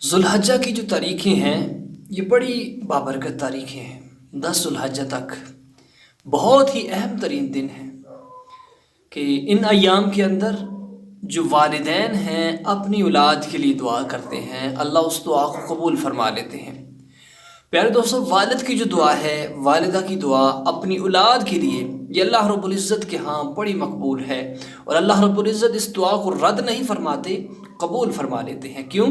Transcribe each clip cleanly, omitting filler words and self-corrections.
ذوالحجہ کی جو تاریخیں ہیں یہ بڑی بابرکت تاریخیں ہیں۔ 10 ذوالحجہ تک بہت ہی اہم ترین دن ہیں کہ ان ایام کے اندر جو والدین ہیں اپنی اولاد کے لیے دعا کرتے ہیں، اللہ اس دعا کو قبول فرما لیتے ہیں۔ پیارے دوستو، والد کی جو دعا ہے، والدہ کی دعا اپنی اولاد کے لیے، یہ اللہ رب العزت کے ہاں بڑی مقبول ہے، اور اللہ رب العزت اس دعا کو رد نہیں فرماتے، قبول فرما لیتے ہیں۔ کیوں؟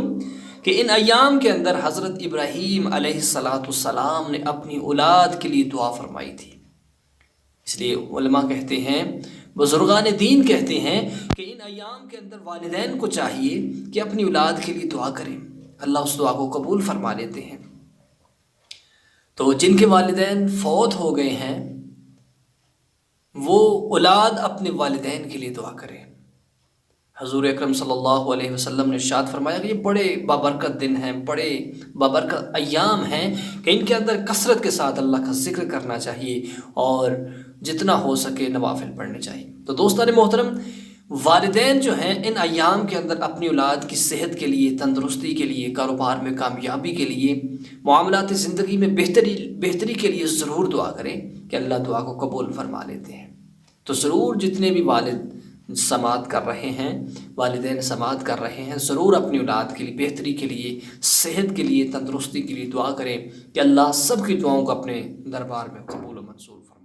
کہ ان ایام کے اندر حضرت ابراہیم علیہ السلام نے اپنی اولاد کے لیے دعا فرمائی تھی۔ اس لیے علماء کہتے ہیں، بزرگان دین کہتے ہیں کہ ان ایام کے اندر والدین کو چاہیے کہ اپنی اولاد کے لیے دعا کریں، اللہ اس دعا کو قبول فرما لیتے ہیں۔ تو جن کے والدین فوت ہو گئے ہیں وہ اولاد اپنے والدین کے لیے دعا کریں۔ حضور اکرم صلی اللہ علیہ وسلم نے ارشاد فرمایا کہ یہ بڑے بابرکت دن ہیں، بڑے بابرکت ایام ہیں کہ ان کے اندر کثرت کے ساتھ اللہ کا ذکر کرنا چاہیے اور جتنا ہو سکے نوافل پڑھنے چاہیے۔ تو دوستان محترم، والدین جو ہیں ان ایام کے اندر اپنی اولاد کی صحت کے لیے، تندرستی کے لیے، کاروبار میں کامیابی کے لیے، معاملات زندگی میں بہتری کے لیے ضرور دعا کریں کہ اللہ دعا کو قبول فرما لیتے ہیں۔ تو ضرور جتنے بھی والدین سماعت کر رہے ہیں ضرور اپنی اولاد کے لیے، بہتری کے لیے، صحت کے لیے، تندرستی کے لیے دعا کریں کہ اللہ سب کی دعاؤں کو اپنے دربار میں قبول و منظور فرمائے۔